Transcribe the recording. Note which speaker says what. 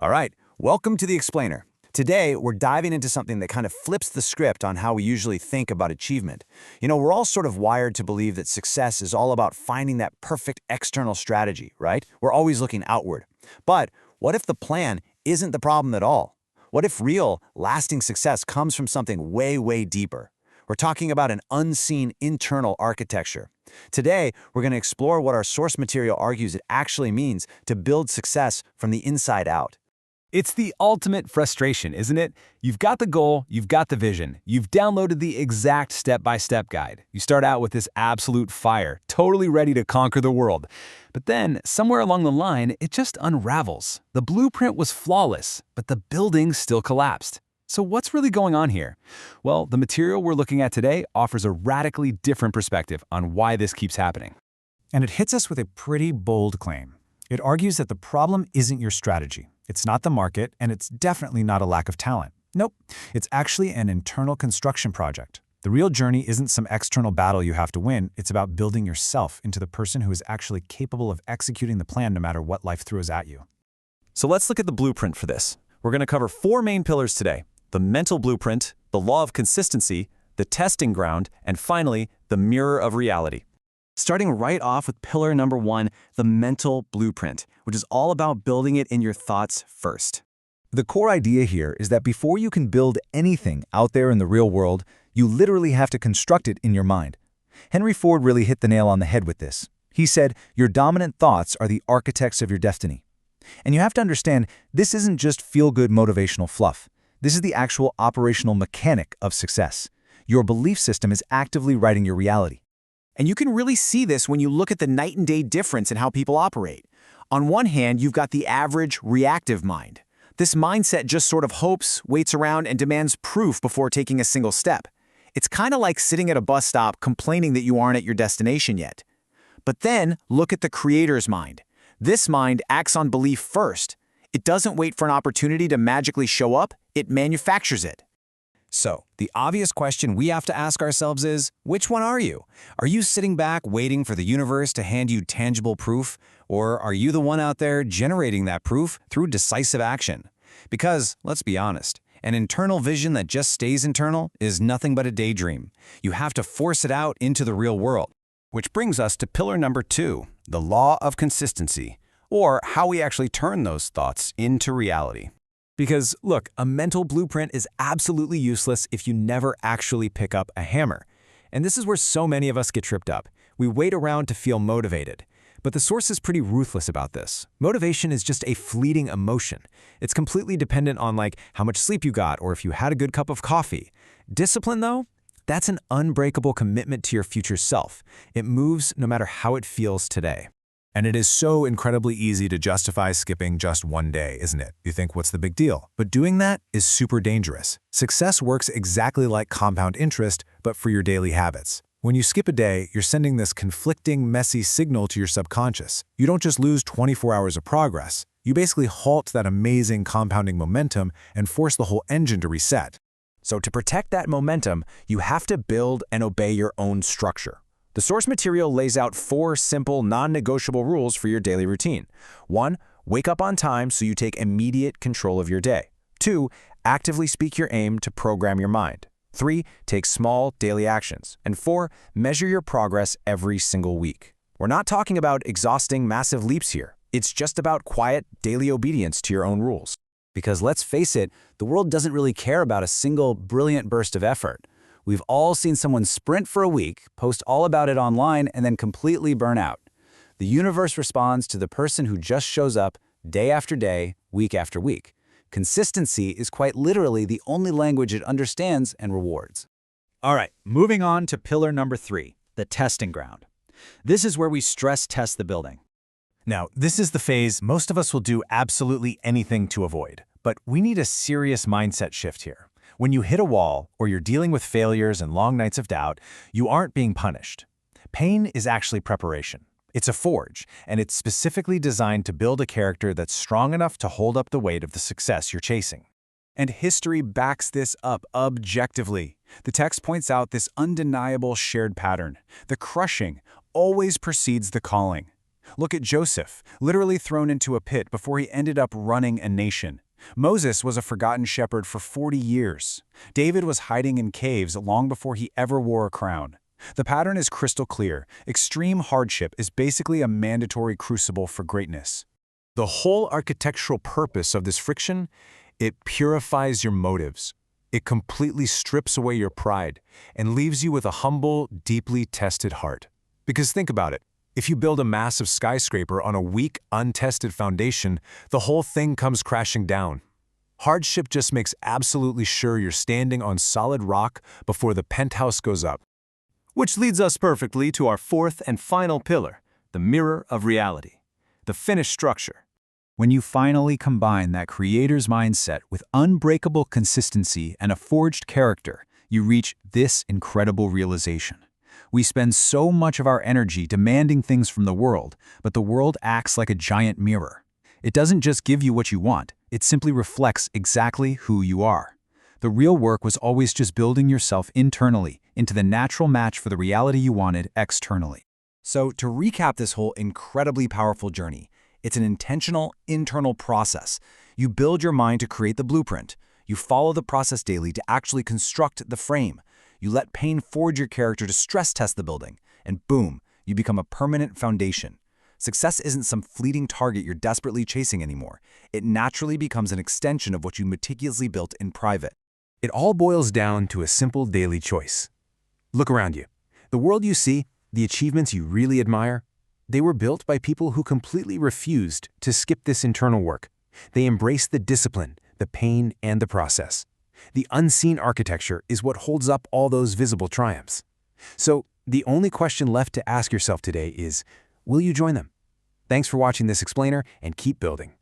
Speaker 1: All right, welcome to The Explainer. Today, we're diving into something that kind of flips the script on how we usually think about achievement. We're all sort of wired to believe that success is all about finding that perfect external strategy, right? We're always looking outward. But what if the plan isn't the problem at all? What if real, lasting success comes from something way, way deeper? We're talking about an unseen internal architecture. Today, we're going to explore what our source material argues it actually means to build success from the inside out.
Speaker 2: It's the ultimate frustration, isn't it? You've got the goal, you've got the vision, you've downloaded the exact step-by-step guide. You start out with this absolute fire, totally ready to conquer the world. But then, somewhere along the line, it just unravels. The blueprint was flawless, but the building still collapsed. So what's really going on here? Well, the material we're looking at today offers a radically different perspective on why this keeps happening.
Speaker 3: And it hits us with a pretty bold claim. It argues that the problem isn't your strategy. It's not the market, and it's definitely not a lack of talent. Nope, it's actually an internal construction project. The real journey isn't some external battle you have to win, it's about building yourself into the person who is actually capable of executing the plan no matter what life throws at you.
Speaker 2: So let's look at the blueprint for this. We're going to cover 4 main pillars today: the mental blueprint, the law of consistency, the testing ground, and finally, the mirror of reality.
Speaker 4: Starting right off with pillar number 1, the mental blueprint, which is all about building it in your thoughts first.
Speaker 5: The core idea here is that before you can build anything out there in the real world, you literally have to construct it in your mind. Henry Ford really hit the nail on the head with this. He said, your dominant thoughts are the architects of your destiny. And you have to understand, this isn't just feel-good motivational fluff. This is the actual operational mechanic of success. Your belief system is actively writing your reality.
Speaker 4: And you can really see this when you look at the night and day difference in how people operate. On one hand, you've got the average reactive mind. This mindset just sort of hopes, waits around, and demands proof before taking a single step. It's kind of like sitting at a bus stop complaining that you aren't at your destination yet. But then, look at the creator's mind. This mind acts on belief first. It doesn't wait for an opportunity to magically show up, it manufactures it.
Speaker 1: So, the obvious question we have to ask ourselves is, which one are you? Are you sitting back waiting for the universe to hand you tangible proof? Or are you the one out there generating that proof through decisive action? Because, let's be honest, an internal vision that just stays internal is nothing but a daydream. You have to force it out into the real world. Which brings us to pillar number 2, the law of consistency, or how we actually turn those thoughts into reality.
Speaker 2: Because, look, a mental blueprint is absolutely useless if you never actually pick up a hammer. And this is where so many of us get tripped up. We wait around to feel motivated. But the source is pretty ruthless about this. Motivation is just a fleeting emotion. It's completely dependent on how much sleep you got or if you had a good cup of coffee. Discipline, though, that's an unbreakable commitment to your future self. It moves no matter how it feels today.
Speaker 3: And it is so incredibly easy to justify skipping just one day, isn't it? You think, what's the big deal? But doing that is super dangerous. Success works exactly like compound interest, but for your daily habits. When you skip a day, you're sending this conflicting, messy signal to your subconscious. You don't just lose 24 hours of progress. You basically halt that amazing compounding momentum and force the whole engine to reset.
Speaker 1: So to protect that momentum, you have to build and obey your own structure. The source material lays out 4 simple, non-negotiable rules for your daily routine. 1, wake up on time so you take immediate control of your day. 2, actively speak your aim to program your mind. 3, take small daily actions. And 4, measure your progress every single week. We're not talking about exhausting massive leaps here. It's just about quiet, daily obedience to your own rules. Because let's face it, the world doesn't really care about a single brilliant burst of effort. We've all seen someone sprint for a week, post all about it online, and then completely burn out. The universe responds to the person who just shows up day after day, week after week. Consistency is quite literally the only language it understands and rewards.
Speaker 6: All right, moving on to pillar number 3, the testing ground. This is where we stress test the building.
Speaker 3: Now, this is the phase most of us will do absolutely anything to avoid. But we need a serious mindset shift here. When you hit a wall, or you're dealing with failures and long nights of doubt, you aren't being punished. Pain is actually preparation. It's a forge, and it's specifically designed to build a character that's strong enough to hold up the weight of the success you're chasing.
Speaker 2: And history backs this up objectively. The text points out this undeniable shared pattern. The crushing always precedes the calling.
Speaker 3: Look at Joseph, literally thrown into a pit before he ended up running a nation. Moses was a forgotten shepherd for 40 years. David was hiding in caves long before he ever wore a crown. The pattern is crystal clear. Extreme hardship is basically a mandatory crucible for greatness. The whole architectural purpose of this friction, it purifies your motives. It completely strips away your pride and leaves you with a humble, deeply tested heart. Because think about it. If you build a massive skyscraper on a weak, untested foundation, the whole thing comes crashing down. Hardship just makes absolutely sure you're standing on solid rock before the penthouse goes up.
Speaker 2: Which leads us perfectly to our fourth and final pillar, the mirror of reality, the finished structure. When you finally combine that creator's mindset with unbreakable consistency and a forged character, you reach this incredible realization. We spend so much of our energy demanding things from the world, but the world acts like a giant mirror. It doesn't just give you what you want, it simply reflects exactly who you are. The real work was always just building yourself internally into the natural match for the reality you wanted externally.
Speaker 1: So to recap this whole incredibly powerful journey, it's an intentional internal process. You build your mind to create the blueprint. You follow the process daily to actually construct the frame. You let pain forge your character to stress test the building. And boom, you become a permanent foundation. Success isn't some fleeting target you're desperately chasing anymore. It naturally becomes an extension of what you meticulously built in private.
Speaker 3: It all boils down to a simple daily choice. Look around you. The world you see, the achievements you really admire, they were built by people who completely refused to skip this internal work. They embraced the discipline, the pain, and the process. The unseen architecture is what holds up all those visible triumphs. So, the only question left to ask yourself today is, will you join them? Thanks for watching this explainer, and keep building.